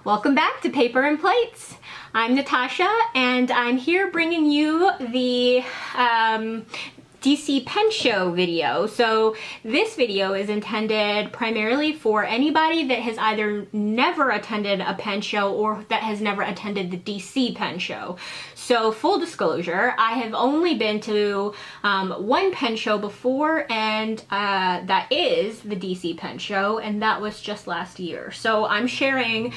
Welcome back to Paper and Plates. I'm Natasha, and I'm here bringing you the DC Pen Show video. So this video is intended primarily for anybody that has either never attended a pen show or that has never attended the DC Pen Show. So full disclosure, I have only been to one pen show before, and that is the DC Pen Show, and that was just last year. So I'm sharing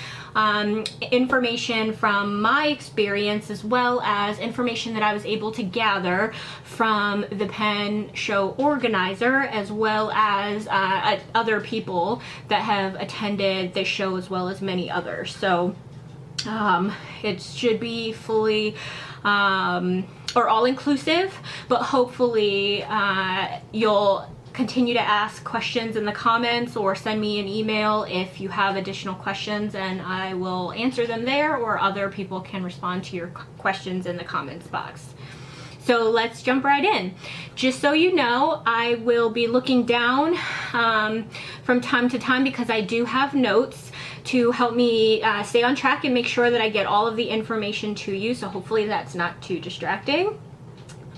information from my experience as well as information that I was able to gather from the pen show organizer, as well as other people that have attended this show, as well as many others. So it should be fully or all-inclusive, but hopefully you'll continue to ask questions in the comments or send me an email if you have additional questions, and I will answer them there, or other people can respond to your questions in the comments box. So let's jump right in. Just so you know, I will be looking down from time to time because I do have notes to help me stay on track and make sure that I get all of the information to you, so hopefully that's not too distracting.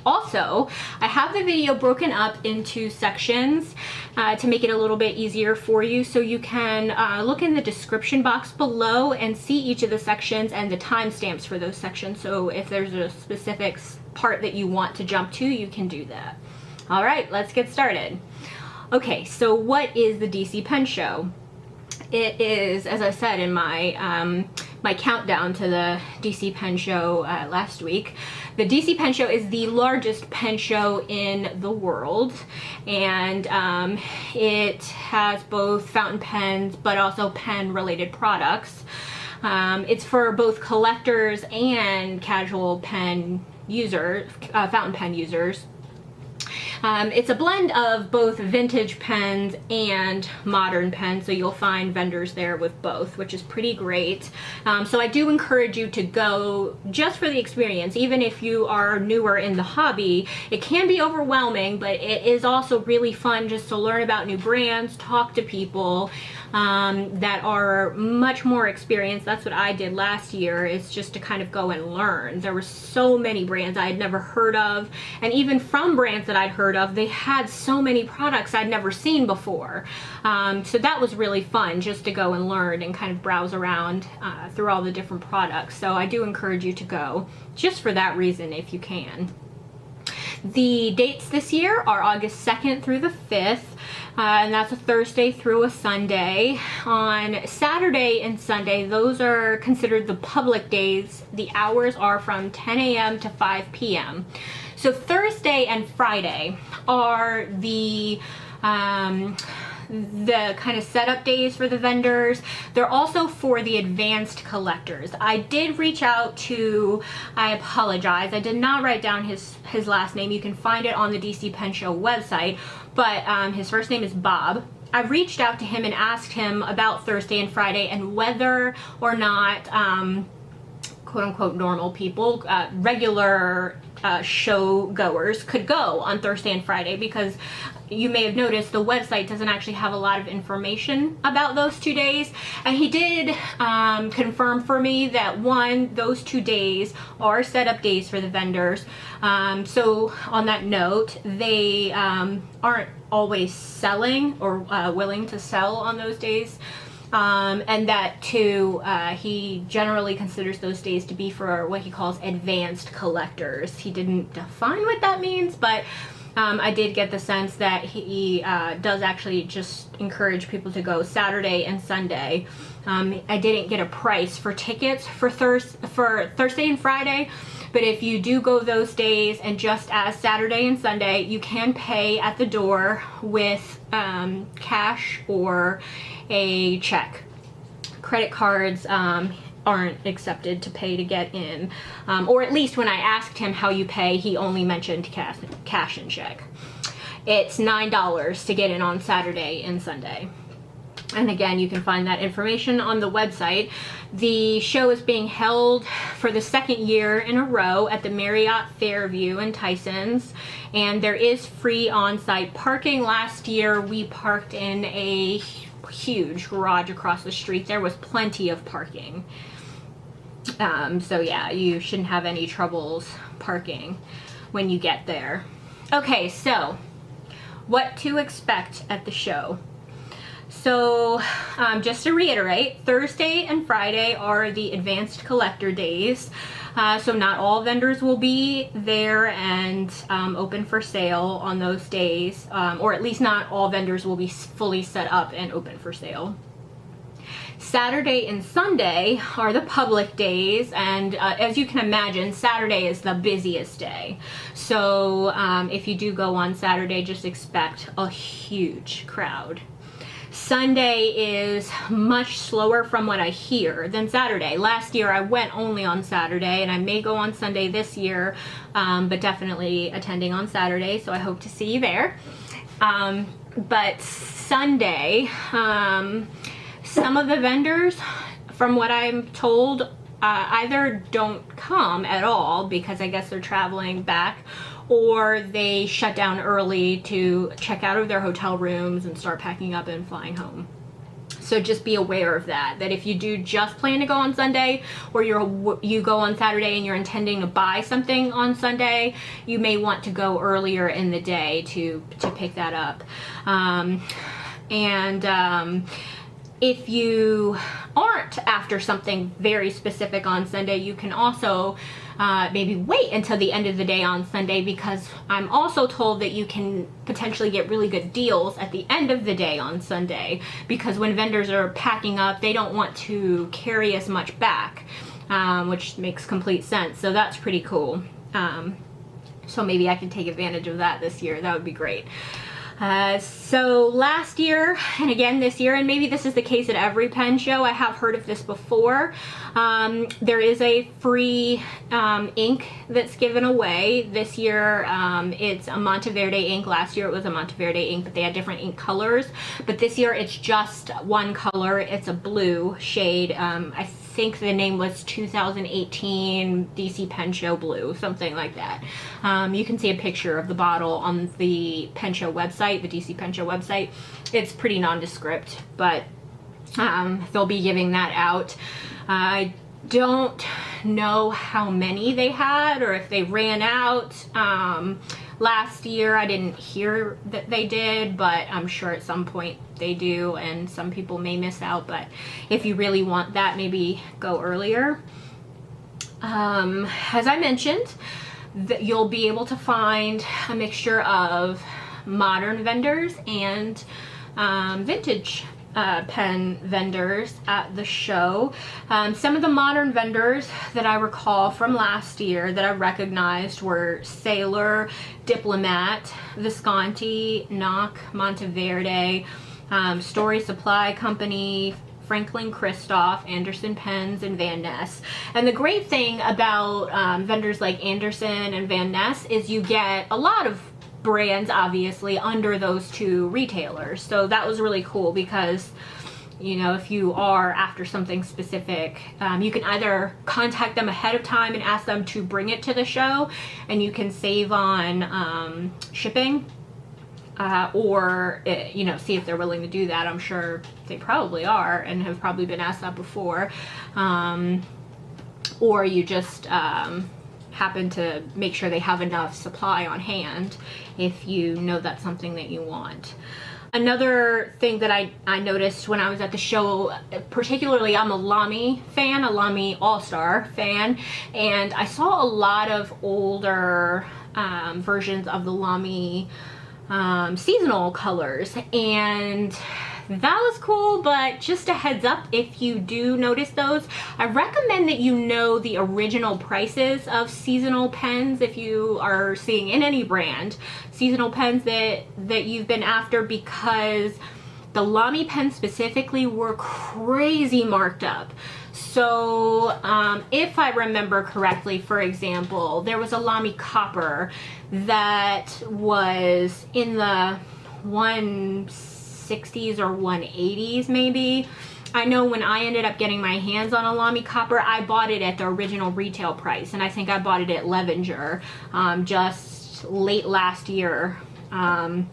Also, I have the video broken up into sections to make it a little bit easier for you, so you can look in the description box below and see each of the sections and the timestamps for those sections. So if there's a specific part that you want to jump to, you can do that. All right, let's get started. Okay, so what is the DC Pen Show? It is, as I said in my my countdown to the DC Pen Show last week, the DC Pen Show is the largest pen show in the world, and it has both fountain pens but also pen related products. It's for both collectors and casual pen users, fountain pen users. It's a blend of both vintage pens and modern pens, so you'll find vendors there with both, which is pretty great. So I do encourage you to go just for the experience. Even if you are newer in the hobby, it can be overwhelming, but it is also really fun just to learn about new brands, talk to people that are much more experienced. That's what I did last year, is just to kind of go and learn. There were so many brands I had never heard of, and even from brands that I'd heard of, they had so many products I'd never seen before. So that was really fun, just to go and learn and kind of browse around through all the different products. So I do encourage you to go just for that reason if you can. The dates this year are August 2nd through the 5th, and that's a Thursday through a Sunday. On Saturday and Sunday, those are considered the public days. The hours are from 10 a.m. to 5 p.m. So Thursday and Friday are the kind of setup days for the vendors. They're also for the advanced collectors. I did reach out to, I apologize, I did not write down his last name. You can find it on the DC Pen Show website, but his first name is Bob. I reached out to him and asked him about Thursday and Friday and whether or not quote-unquote normal people, regular show goers, could go on Thursday and Friday, because you may have noticed the website doesn't actually have a lot of information about those 2 days. And he did confirm for me that those 2 days are setup days for the vendors. So on that note, they aren't always selling or willing to sell on those days. And that too, he generally considers those days to be for what he calls advanced collectors. He didn't define what that means, but I did get the sense that he does actually just encourage people to go Saturday and Sunday. I didn't get a price for tickets for Thursday and Friday, but if you do go those days, and just as Saturday and Sunday, you can pay at the door with cash or a check. Credit cards aren't accepted to pay to get in, or at least when I asked him how you pay, he only mentioned cash and check. It's $9 to get in on Saturday and Sunday. And again, you can find that information on the website. The show is being held for the second year in a row at the Marriott Fairview in Tysons, and there is free on-site parking. Last year we parked in a huge garage across the street. There was plenty of parking. So yeah, you shouldn't have any troubles parking when you get there. Okay, so what to expect at the show. So just to reiterate, Thursday and Friday are the advanced collector days. So not all vendors will be there and open for sale on those days, or at least not all vendors will be fully set up and open for sale. Saturday and Sunday are the public days, and as you can imagine, Saturday is the busiest day. So if you do go on Saturday, just expect a huge crowd. Sunday is much slower from what I hear than Saturday. Last year I went only on Saturday, and I may go on Sunday this year, but definitely attending on Saturday, so I hope to see you there. But Sunday, some of the vendors, from what I'm told, either don't come at all because I guess they're traveling back, or they shut down early to check out of their hotel rooms and start packing up and flying home. So just be aware of that, that if you do just plan to go on Sunday, or you go on Saturday and you're intending to buy something on Sunday, you may want to go earlier in the day to pick that up. If you aren't after something very specific on Sunday, you can also maybe wait until the end of the day on Sunday, because I'm also told that you can potentially get really good deals at the end of the day on Sunday, because when vendors are packing up, they don't want to carry as much back, which makes complete sense. So that's pretty cool. So maybe I can take advantage of that this year. That would be great. So last year, and again this year, and maybe this is the case at every pen show, I have heard of this before, there is a free ink that's given away. This year it's a Monteverde ink. Last year it was a Monteverde ink, but they had different ink colors. But this year it's just one color. It's a blue shade. I think the name was 2018 DC Pen Show Blue, something like that. You can see a picture of the bottle on the Pen Show website, the DC Pen Show website. It's pretty nondescript, but they'll be giving that out. I don't know how many they had or if they ran out. Last year I didn't hear that they did, but I'm sure at some point they do, and some people may miss out. But if you really want that, maybe go earlier. As I mentioned, that you'll be able to find a mixture of modern vendors and vintage pen vendors at the show. Some of the modern vendors that I recall from last year that I recognized were Sailor, Diplomat, Visconti, Knock, Monteverde, Story Supply Company, Franklin Christoph, Anderson Pens, and Van Ness. And the great thing about vendors like Anderson and Van Ness is you get a lot of brands obviously under those two retailers. So that was really cool because, you know, if you are after something specific, you can either contact them ahead of time and ask them to bring it to the show, and you can save on shipping, or you know, see if they're willing to do that. I'm sure they probably are and have probably been asked that before. Or you just happen to make sure they have enough supply on hand if you know that's something that you want. Another thing that I noticed when I was at the show, particularly I'm a Lamy fan, a Lamy All-Star fan, and I saw a lot of older versions of the Lamy seasonal colors, and that was cool. But just a heads up, if you do notice those, I recommend that you know the original prices of seasonal pens if you are seeing in any brand seasonal pens that you've been after, because the Lamy pens specifically were crazy marked up. So if I remember correctly, for example, there was a Lamy Copper that was in the 160s or 180s maybe. I know when I ended up getting my hands on a Lamy Copper, I bought it at the original retail price, and I think I bought it at Levenger just late last year, and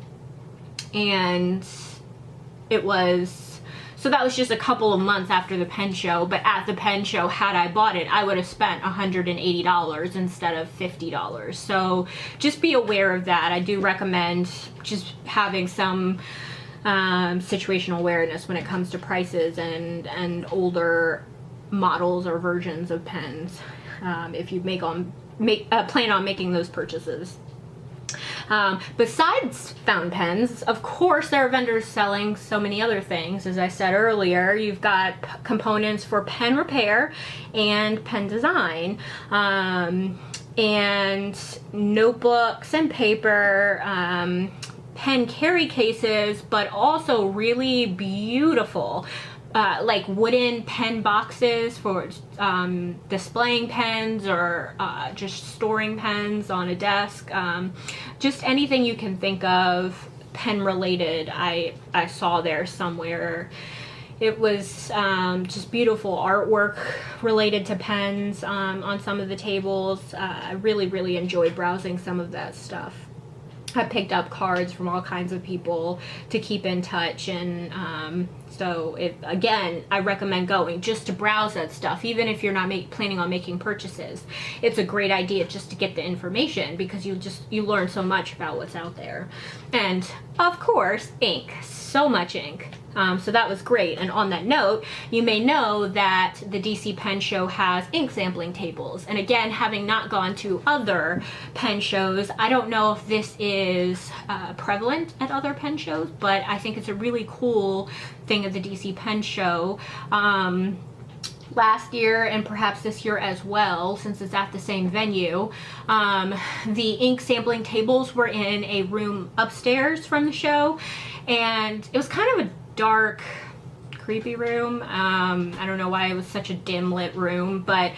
it was So that was just a couple of months after the pen show, but at the pen show, had I bought it, I would have spent $180 instead of $50. So just be aware of that. I do recommend just having some situational awareness when it comes to prices and older models or versions of pens, if you plan on making those purchases. Besides fountain pens, of course, there are vendors selling so many other things. As I said earlier, you've got components for pen repair and pen design, and notebooks and paper, pen carry cases, but also really beautiful like wooden pen boxes for displaying pens or just storing pens on a desk. Just anything you can think of pen related, I saw there somewhere. It was just beautiful artwork related to pens on some of the tables. I really enjoyed browsing some of that stuff. I picked up cards from all kinds of people to keep in touch, and so again, I recommend going just to browse that stuff, even if you're not planning on making purchases. It's a great idea just to get the information, because you learn so much about what's out there. And of course, ink, so much ink. So that was great. And on that note, you may know that the DC Pen Show has ink sampling tables. And again, having not gone to other pen shows, I don't know if this is prevalent at other pen shows, but I think it's a really cool thing at the DC Pen Show. Last year, and perhaps this year as well, since it's at the same venue, the ink sampling tables were in a room upstairs from the show, and it was kind of a dark, creepy room. I don't know why it was such a dim lit room, but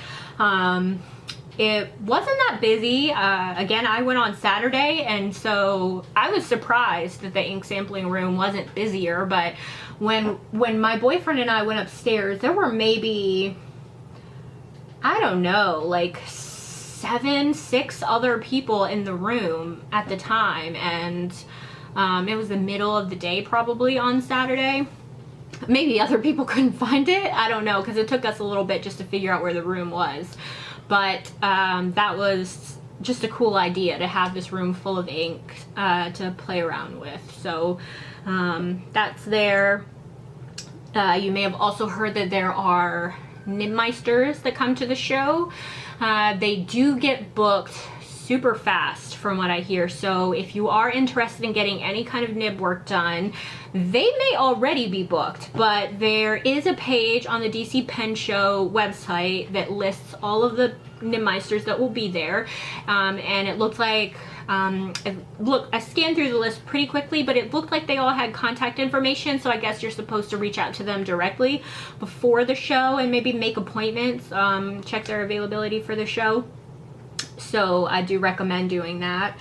it wasn't that busy. Again, I went on Saturday, and so I was surprised that the ink sampling room wasn't busier. But when my boyfriend and I went upstairs, there were maybe, I don't know, like 6 other people in the room at the time, and it was the middle of the day probably on Saturday. Maybe other people couldn't find it, I don't know, because it took us a little bit just to figure out where the room was. But that was just a cool idea, to have this room full of ink to play around with. So that's there. You may have also heard that there are nibmeisters that come to the show. They do get booked super fast from what I hear. So if you are interested in getting any kind of nib work done, they may already be booked, but there is a page on the DC Pen Show website that lists all of the nibmeisters that will be there, and it looked like I scanned through the list pretty quickly, but it looked like they all had contact information, so I guess you're supposed to reach out to them directly before the show and maybe make appointments, check their availability for the show. So I do recommend doing that.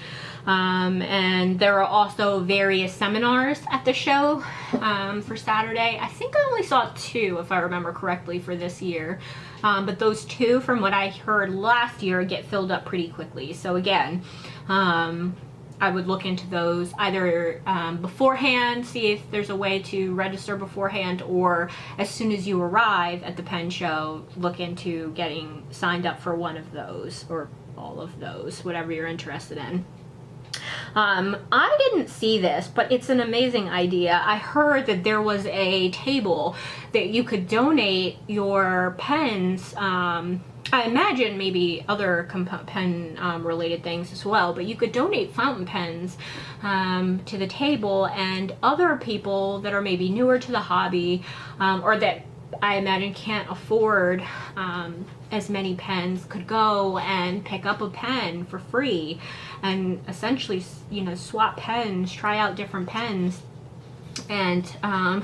And there are also various seminars at the show for Saturday. I think I only saw 2, if I remember correctly, for this year. But those 2, from what I heard last year, get filled up pretty quickly. So again, I would look into those either beforehand, see if there's a way to register beforehand, or as soon as you arrive at the pen show, look into getting signed up for one of those, or all of those, whatever you're interested in. I didn't see this, but it's an amazing idea. I heard that there was a table that you could donate your pens. I imagine maybe other pen related things as well, but you could donate fountain pens to the table, and other people that are maybe newer to the hobby, or that I imagine can't afford as many pens, could go and pick up a pen for free and essentially, you know, swap pens, try out different pens. And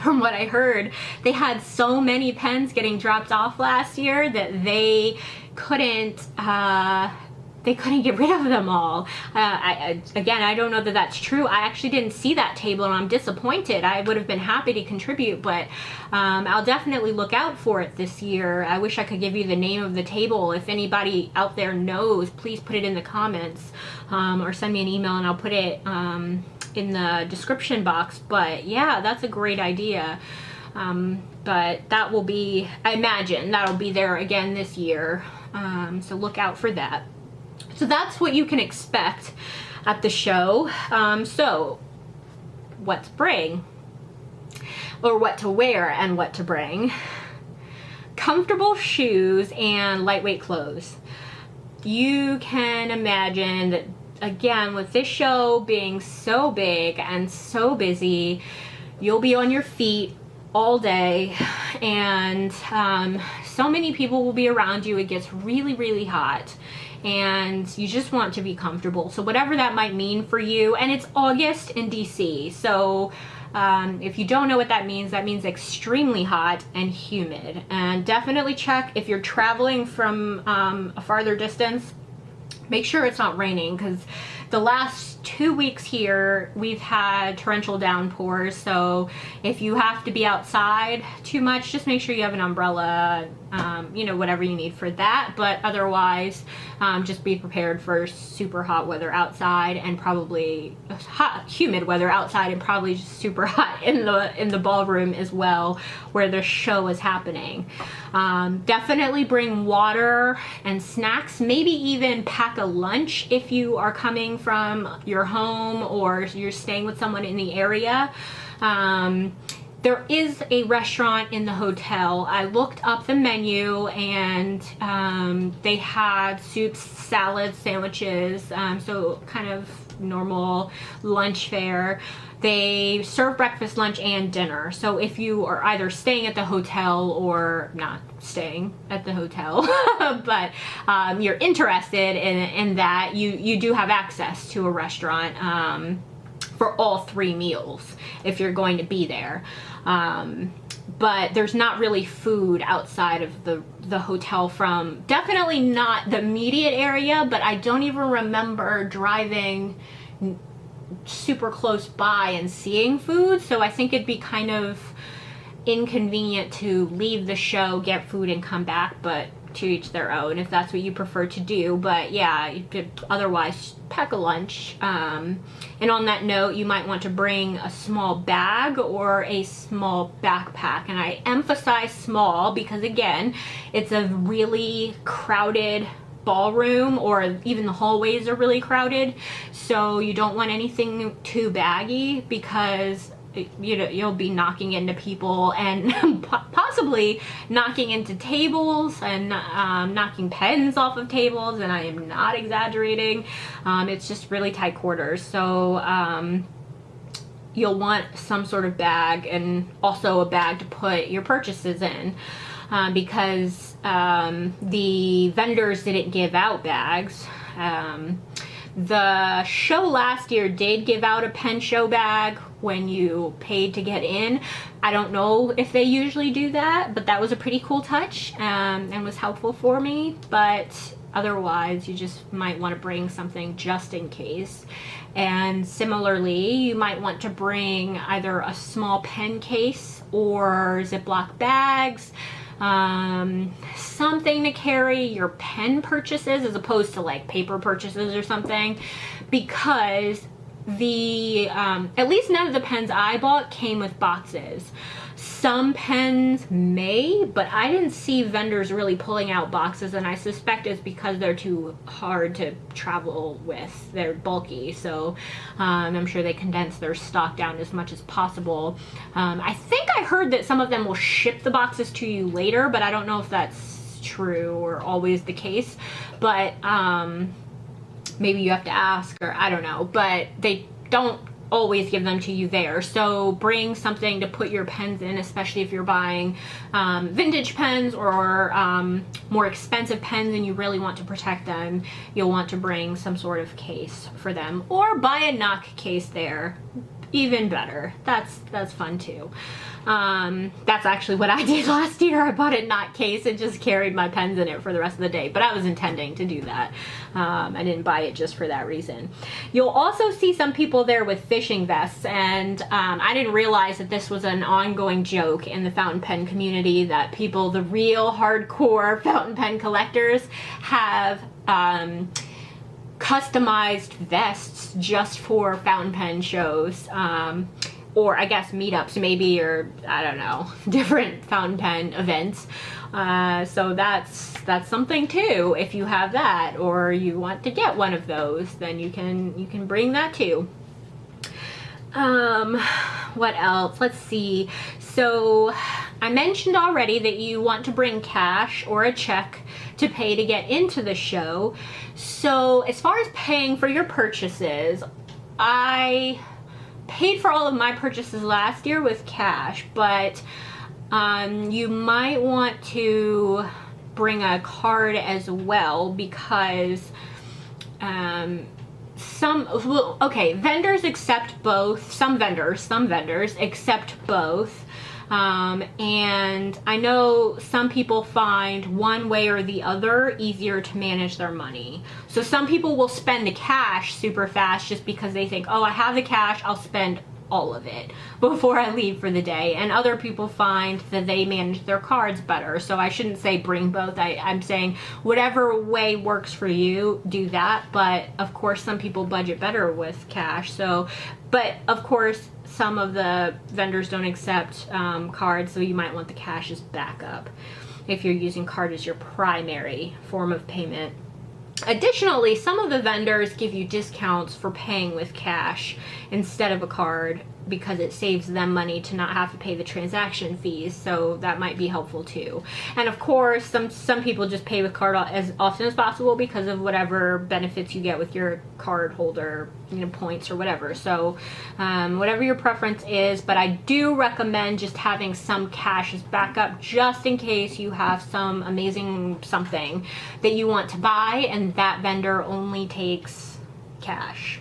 from what I heard, they had so many pens getting dropped off last year that they couldn't get rid of them all. Again, I don't know that that's true. I actually didn't see that table, and I'm disappointed. I would have been happy to contribute, but I'll definitely look out for it this year. I wish I could give you the name of the table. If anybody out there knows, please put it in the comments, or send me an email and I'll put it in the description box. But yeah, that's a great idea. But that will be, I imagine that'll be there again this year. So look out for that. So that's what you can expect at the show. So what to bring, or what to wear and what to bring. Comfortable shoes and lightweight clothes. You can imagine that, again, with this show being so big and so busy, you'll be on your feet all day, and so many people will be around you. It gets really, really hot, and you just want to be comfortable. So whatever that might mean for you, and it's August in DC, so if you don't know what that means extremely hot and humid. And definitely check if you're traveling from a farther distance, make sure it's not raining, because the last 2 weeks here we've had torrential downpours. So if you have to be outside too much, just make sure you have an umbrella, you know, whatever you need for that. But otherwise, just be prepared for super hot weather outside, and probably hot, humid weather outside, and probably just super hot in the ballroom as well, where the show is happening. Definitely bring water and snacks. Maybe even pack a lunch if you are coming from your home or you're staying with someone in the area. There is a restaurant in the hotel. I looked up the menu, and they had soups, salads, sandwiches, so kind of normal lunch fare. They serve breakfast, lunch, and dinner. So if you are either staying at the hotel or not staying at the hotel, but you're interested in that, you do have access to a restaurant for all 3 meals if you're going to be there. But there's not really food outside of the hotel, from definitely not the immediate area, but I don't even remember driving super close by and seeing food. So I think it'd be kind of inconvenient to leave the show, get food, and come back, but to each their own if that's what you prefer to do. But yeah, you could otherwise pack a lunch. And on that note, you might want to bring a small bag or a small backpack. And I emphasize small because, again, it's a really crowded ballroom, or even the hallways are really crowded. So you don't want anything too baggy, because you know, you'll be knocking into people and possibly knocking into tables and knocking pens off of tables, and I am not exaggerating. It's just really tight quarters. So you'll want some sort of bag, and also a bag to put your purchases in, because the vendors didn't give out bags. The show last year did give out a pen show bag when you paid to get in. I don't know if they usually do that, but that was a pretty cool touch, and was helpful for me. But otherwise, you just might want to bring something just in case. And similarly, you might want to bring either a small pen case or Ziploc bags, something to carry your pen purchases as opposed to like paper purchases or something, because at least none of the pens I bought came with boxes. Some pens may, but I didn't see vendors really pulling out boxes, and I suspect it's because they're too hard to travel with. They're bulky, so I'm sure they condense their stock down as much as possible. I think I heard that some of them will ship the boxes to you later, but I don't know if that's true or always the case. But maybe you have to ask, or I don't know, but they don't always give them to you there. So bring something to put your pens in, especially if you're buying vintage pens or more expensive pens and you really want to protect them. You'll want to bring some sort of case for them, or buy a knock case there. Even better. That's fun too. That's actually what I did last year. I bought a knot case and just carried my pens in it for the rest of the day, but I was intending to do that. I didn't buy it just for that reason. You'll also see some people there with fishing vests, and I didn't realize that this was an ongoing joke in the fountain pen community, that people, the real hardcore fountain pen collectors, have customized vests just for fountain pen shows. or I guess meetups maybe, or I don't know, different fountain pen events. So that's something too. If you have that, or you want to get one of those, then you can bring that too. What else? Let's see. So I mentioned already that you want to bring cash or a check to pay to get into the show. So as far as paying for your purchases, I paid for all of my purchases last year with cash, but you might want to bring a card as well, because vendors accept both. Some vendors accept both. And I know some people find one way or the other easier to manage their money. So some people will spend the cash super fast just because they think, oh, I have the cash, I'll spend all of it before I leave for the day. And other people find that they manage their cards better. So I shouldn't say bring both. I'm saying whatever way works for you, do that. But of course, some people budget better with cash. So, but of course, some of the vendors don't accept cards, so you might want the cash as backup if you're using card as your primary form of payment. Additionally, some of the vendors give you discounts for paying with cash instead of a card, because it saves them money to not have to pay the transaction fees, so that might be helpful too. And of course, some people just pay with card as often as possible because of whatever benefits you get with your card holder, points or whatever. So whatever your preference is, but I do recommend just having some cash as backup, just in case you have some amazing something that you want to buy and that vendor only takes cash.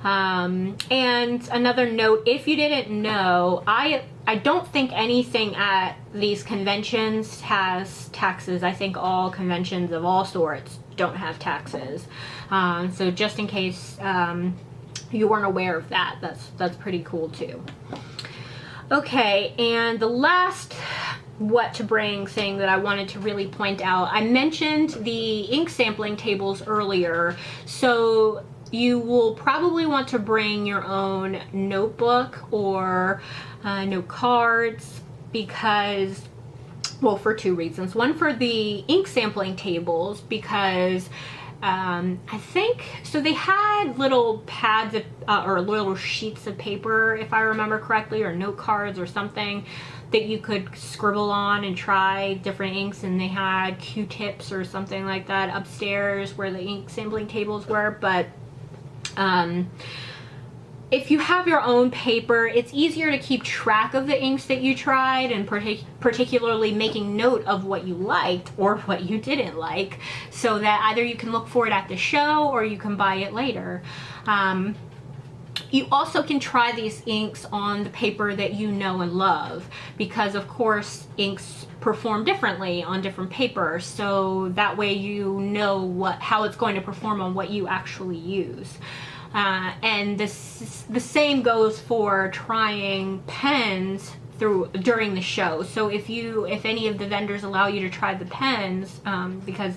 And another note, if you didn't know, I don't think anything at these conventions has taxes. I think all conventions of all sorts don't have taxes. So just in case you weren't aware of that, that's pretty cool too. Okay, and the last what to bring thing that I wanted to really point out, I mentioned the ink sampling tables earlier. So you will probably want to bring your own notebook or note cards, because, well, for two reasons. One, for the ink sampling tables, because I think, so they had little pads or little sheets of paper, if I remember correctly, or note cards or something that you could scribble on and try different inks, and they had Q-tips or something like that upstairs where the ink sampling tables were. But if you have your own paper, it's easier to keep track of the inks that you tried, and particularly making note of what you liked or what you didn't like, so that either you can look for it at the show or you can buy it later. You also can try these inks on the paper that you know and love, because of course inks perform differently on different papers, so that way you know how it's going to perform on what you actually use. And the same goes for trying pens during the show. So if any of the vendors allow you to try the pens, because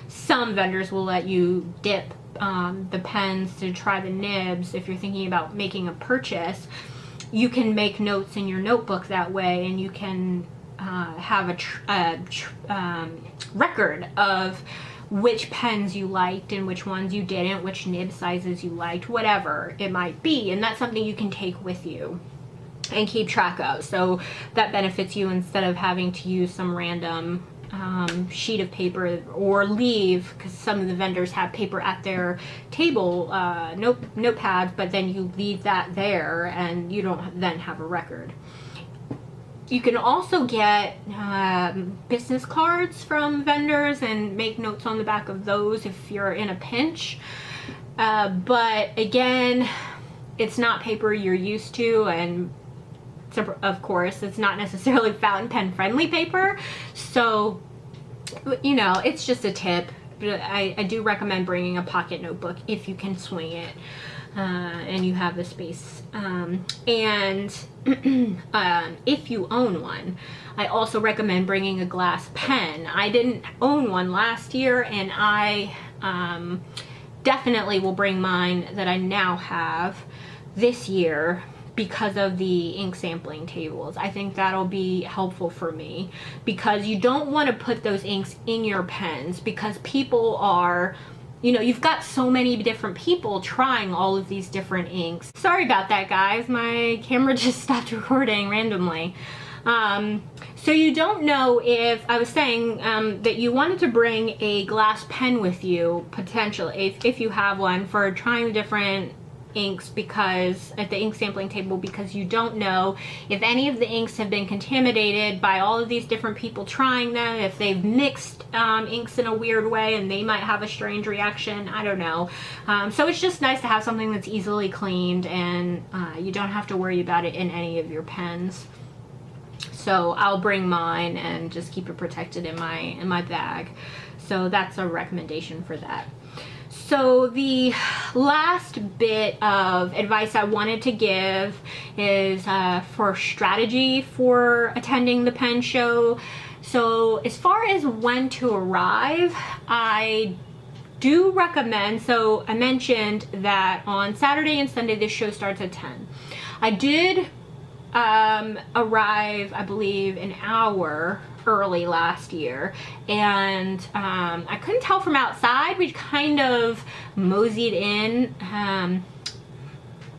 some vendors will let you dip the pens to try the nibs. If you're thinking about making a purchase, you can make notes in your notebook that way, and you can have a record of which pens you liked and which ones you didn't, which nib sizes you liked, whatever it might be. And that's something you can take with you and keep track of. So that benefits you, instead of having to use some random sheet of paper, or leave, because some of the vendors have paper at their table, notepads, but then you leave that there and you don't then have a record. You can also get business cards from vendors and make notes on the back of those if you're in a pinch. But again, it's not paper you're used to, and of course it's not necessarily fountain pen friendly paper. So, it's just a tip. But I do recommend bringing a pocket notebook if you can swing it. And you have the space. And if you own one, I also recommend bringing a glass pen. I didn't own one last year, and I definitely will bring mine that I now have this year, because of the ink sampling tables. I think that'll be helpful for me, because you don't want to put those inks in your pens, because people are, you know, you've got so many different people trying all of these different inks. Sorry about that, guys. My camera just stopped recording randomly. So you don't know if, I was saying that you wanted to bring a glass pen with you, potentially, if you have one, for trying the different inks, because at the ink sampling table, because you don't know if any of the inks have been contaminated by all of these different people trying them, if they've mixed inks in a weird way and they might have a strange reaction. I don't know. So it's just nice to have something that's easily cleaned, and you don't have to worry about it in any of your pens. So I'll bring mine and just keep it protected in my bag. So that's a recommendation for that. So the last bit of advice I wanted to give is for strategy for attending the pen show. So as far as when to arrive, I do recommend, so I mentioned that on Saturday and Sunday this show starts at 10. I did arrive, I believe, an hour early last year, and I couldn't tell from outside. We kind of moseyed in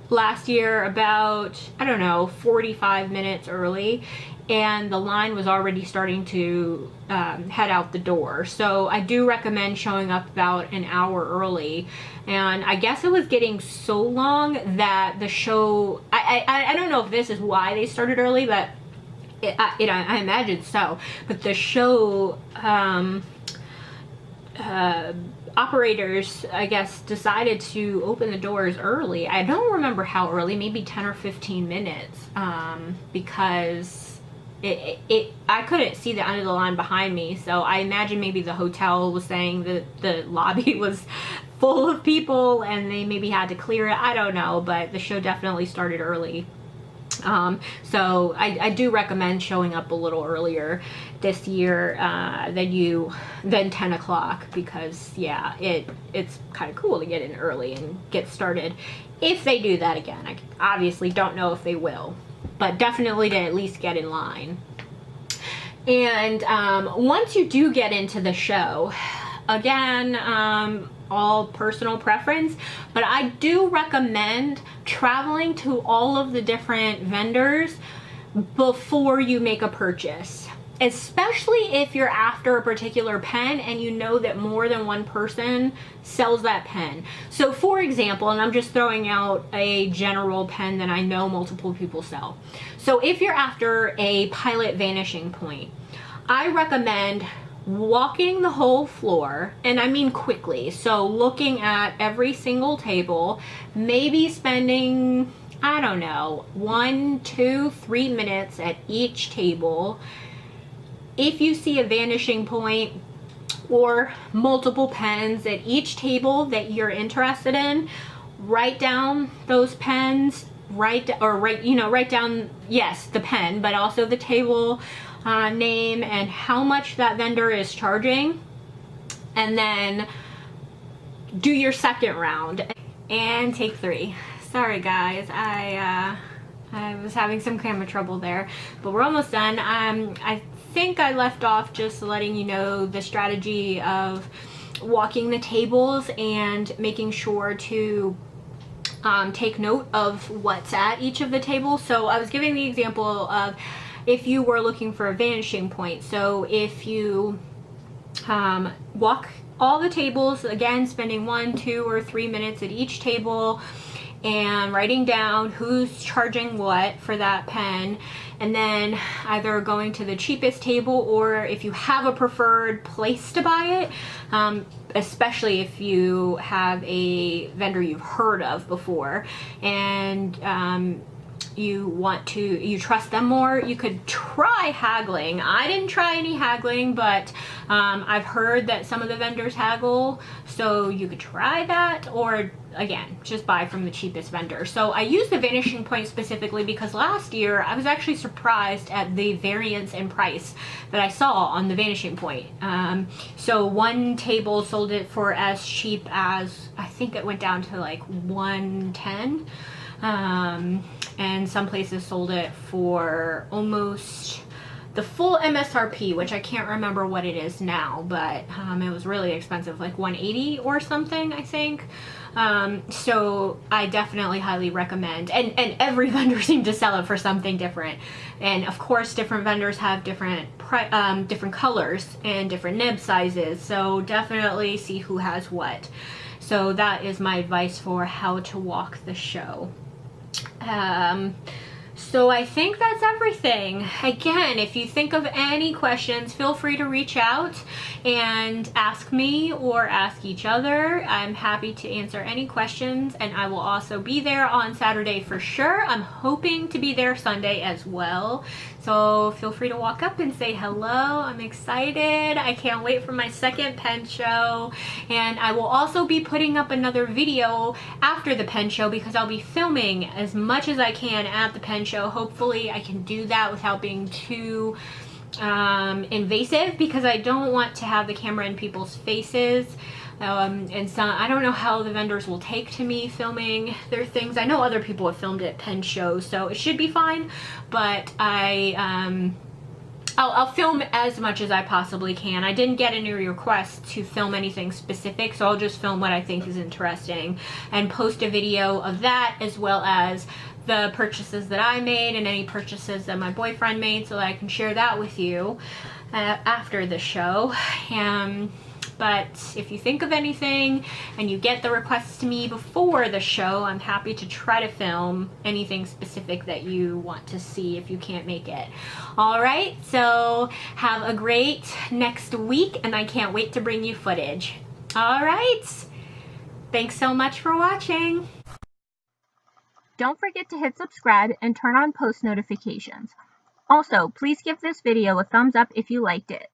last year about, I don't know, 45 minutes early, and the line was already starting to head out the door. So I do recommend showing up about an hour early. And I guess it was getting so long that the show, I don't know if this is why they started early, but I imagine so. But the show operators, I guess, decided to open the doors early. I don't remember how early, maybe 10 or 15 minutes, because I couldn't see the end of the line behind me, so I imagine maybe the hotel was saying that the lobby was full of people and they maybe had to clear it. I don't know, but the show definitely started early. So I do recommend showing up a little earlier this year than 10 o'clock, because yeah, it's kind of cool to get in early and get started. If they do that again, I obviously don't know if they will, but definitely to at least get in line. And once you do get into the show, again, all personal preference, but I do recommend traveling to all of the different vendors before you make a purchase, especially if you're after a particular pen and you know that more than one person sells that pen. So for example, and I'm just throwing out a general pen that I know multiple people sell. So if you're after a Pilot Vanishing Point, I recommend walking the whole floor, and I mean quickly, so looking at every single table, maybe spending, I don't know, 1, 2, 3 minutes at each table. If you see a vanishing point or multiple pens at each table that you're interested in, write down those pens, write down, yes, the pen, but also the table name and how much that vendor is charging, and then do your second round. And take 3. Sorry guys, I was having some camera trouble there, but we're almost done. I think I left off just letting you know the strategy of walking the tables and making sure to take note of what's at each of the tables. So I was giving the example of if you were looking for a vanishing point. So if you walk all the tables, again, spending 1, 2, or 3 minutes at each table and writing down who's charging what for that pen, and then either going to the cheapest table, or if you have a preferred place to buy it, especially if you have a vendor you've heard of before and you trust them more, you could try haggling. I didn't try any haggling, but I've heard that some of the vendors haggle, so you could try that, or again, just buy from the cheapest vendor. So I use the Vanishing Point specifically because last year I was actually surprised at the variance in price that I saw on the Vanishing Point. So one table sold it for as cheap as, I think it went down to like $110. and some places sold it for almost the full MSRP, which I can't remember what it is now, but it was really expensive, like $180 or something, I think. So I definitely highly recommend, and every vendor seemed to sell it for something different. And of course, different vendors have different colors and different nib sizes, so definitely see who has what. So that is my advice for how to walk the show. So I think that's everything. Again, if you think of any questions, feel free to reach out and ask me or ask each other. I'm happy to answer any questions, and I will also be there on Saturday for sure. I'm hoping to be there Sunday as well. So feel free to walk up and say hello. I'm excited. I can't wait for my second pen show. And I will also be putting up another video after the pen show because I'll be filming as much as I can at the pen show. Hopefully I can do that without being too invasive, because I don't want to have the camera in people's faces. And so I don't know how the vendors will take to me filming their things. I know other people have filmed at pen shows, so it should be fine, but I'll film as much as I possibly can. I didn't get any requests to film anything specific, so I'll just film what I think is interesting and post a video of that, as well as the purchases that I made and any purchases that my boyfriend made, so that I can share that with you after the show. But if you think of anything and you get the requests to me before the show, I'm happy to try to film anything specific that you want to see if you can't make it. All right, so have a great next week, and I can't wait to bring you footage. All right, thanks so much for watching. Don't forget to hit subscribe and turn on post notifications. Also, please give this video a thumbs up if you liked it.